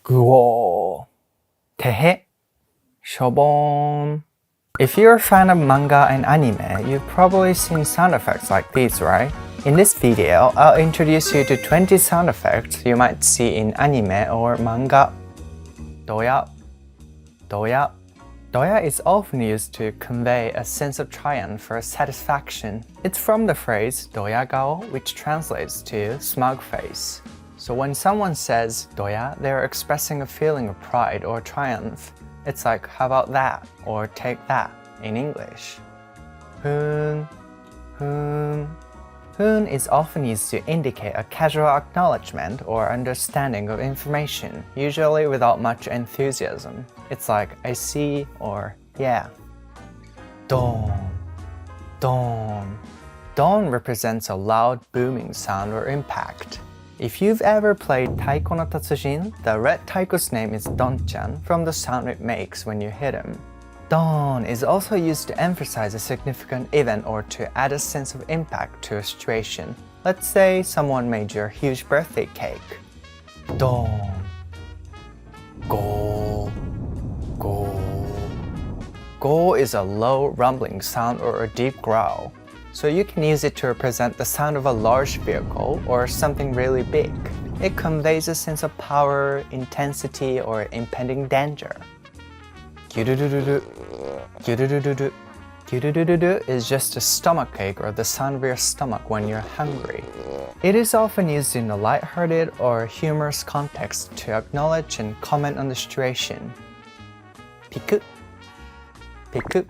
구호, 대해, sho본. If you're a fan of manga and anime, you've probably seen sound effects like these, right? In this video, I'll introduce you to 20 sound effects you might see in anime or manga. 도야, 도야. 도야 is often used to convey a sense of triumph or satisfaction. It's from the phrase 도야가오, which translates to smug face. So when someone says 도야, they're expressing a feeling of pride or triumph. It's like, how about that? Or take that in English. Hun, hun. Hun is often used to indicate a casual acknowledgement or understanding of information, usually without much enthusiasm. It's like, I see or yeah. Don, don. Don represents a loud booming sound or impact. If you've ever played Taiko no Tatsujin, the red taiko's name is Don-chan from the sound it makes when you hit him. Don is also used to emphasize a significant event or to add a sense of impact to a situation. Let's say someone made your huge birthday cake. Don. Go. Go. Go is a low rumbling sound or a deep growl. So you can use it to represent the sound of a large vehicle or something really big. It conveys a sense of power, intensity, or impending danger. Gyurururudu. Gyurururudu. Gyurururudu is just a stomachache or the sound of your stomach when you're hungry. It is often used in a lighthearted or humorous context to acknowledge and comment on the situation. Piku. Piku.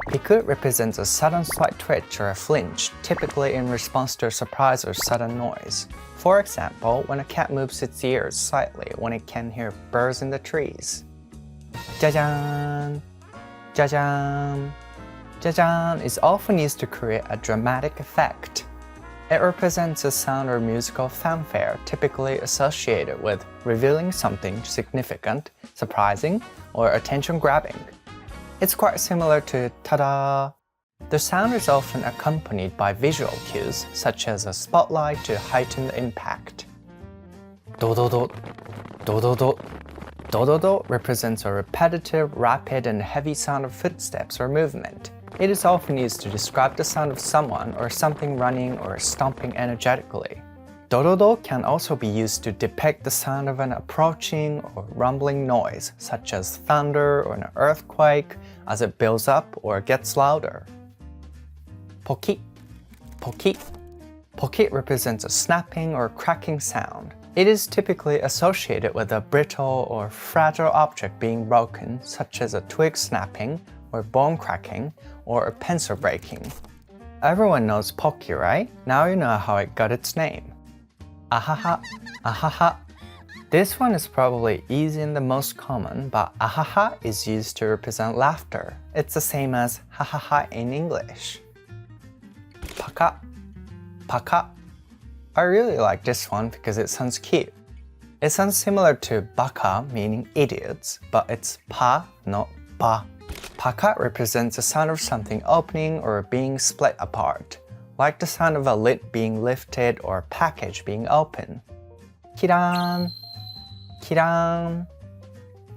Piku represents a sudden slight twitch or a flinch, typically in response to a surprise or sudden noise. For example, when a cat moves its ears slightly when it can hear birds in the trees. Jajan, jajan. Jajan is often used to create a dramatic effect. It represents a sound or musical fanfare typically associated with revealing something significant, surprising, or attention-grabbing. It's quite similar to ta-da. The sound is often accompanied by visual cues, such as a spotlight to heighten the impact. Do-do-do, do-do-do. Do-do-do represents a repetitive, rapid, and heavy sound of footsteps or movement. It is often used to describe the sound of someone or something running or stomping energetically. Do-do-do can also be used to depict the sound of an approaching or rumbling noise, such as thunder or an earthquake, as it builds up or gets louder. Poki. Poki. Poki represents a snapping or cracking sound. It is typically associated with a brittle or fragile object being broken, such as a twig snapping, or bone cracking, or a pencil breaking. Everyone knows Poki, right? Now you know how it got its name. Ahaha, ahaha. This one is probably easy and the most common, but ahaha is used to represent laughter. It's the same as hahaha in English. Paka, paka. I really like this one because it sounds cute. It sounds similar to baka, meaning idiots, but it's pa, not ba. Paka represents the sound of something opening or being split apart, like the sound of a lid being lifted or a package being open. Kiran, kiran.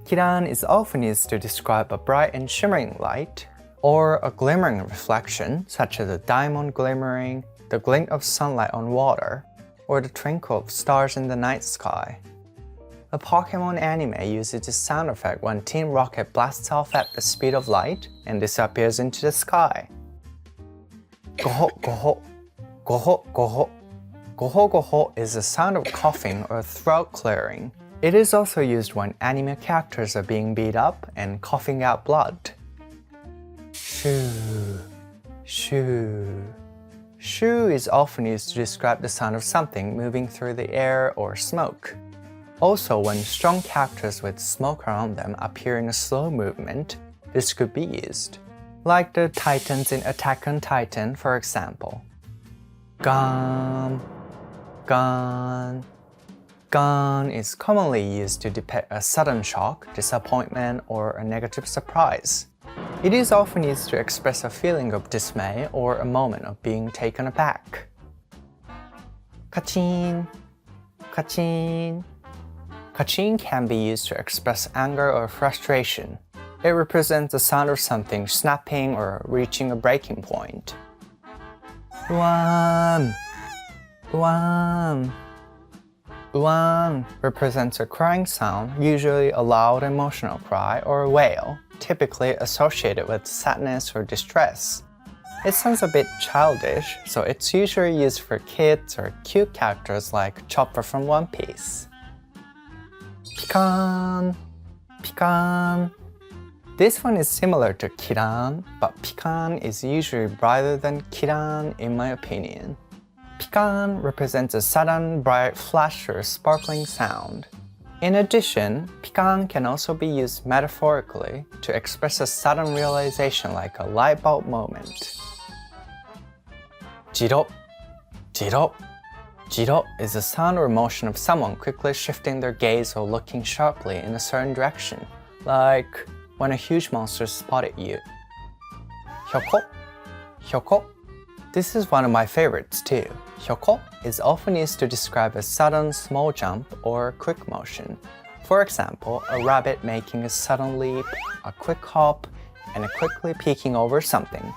Kiran is often used to describe a bright and shimmering light, or a glimmering reflection, such as a diamond glimmering, the glint of sunlight on water, or the twinkle of stars in the night sky. A Pokemon anime uses this sound effect when Team Rocket blasts off at the speed of light and disappears into the sky. Goho, goho, goho, goho. Goho, goho is the sound of coughing or throat clearing. It is also used when anime characters are being beat up and coughing out blood. Shoo, shoo. Shoo is often used to describe the sound of something moving through the air or smoke. Also, when strong characters with smoke around them appear in a slow movement, this could be used. Like the Titans in Attack on Titan, for example. Gon, gon. Gon is commonly used to depict a sudden shock, disappointment, or a negative surprise. It is often used to express a feeling of dismay or a moment of being taken aback. Kachin, kachin. Kachin can be used to express anger or frustration. It represents the sound of something snapping or reaching a breaking point. Uan, uan. Uan represents a crying sound, usually a loud emotional cry or a wail, typically associated with sadness or distress. It sounds a bit childish, so it's usually used for kids or cute characters like Chopper from One Piece. Pikan, pikan. This one is similar to kiran, but pikan is usually brighter than kiran in my opinion. Pikan represents a sudden, bright flash or sparkling sound. In addition, pikan can also be used metaphorically to express a sudden realization like a light bulb moment. Jiro, jiro. Jiro is the sound or motion of someone quickly shifting their gaze or looking sharply in a certain direction, like when a huge monster spotted you. Hyoko, hyoko. This is one of my favorites too. Hyoko is often used to describe a sudden small jump or quick motion. For example, a rabbit making a sudden leap, a quick hop, and a quickly peeking over something.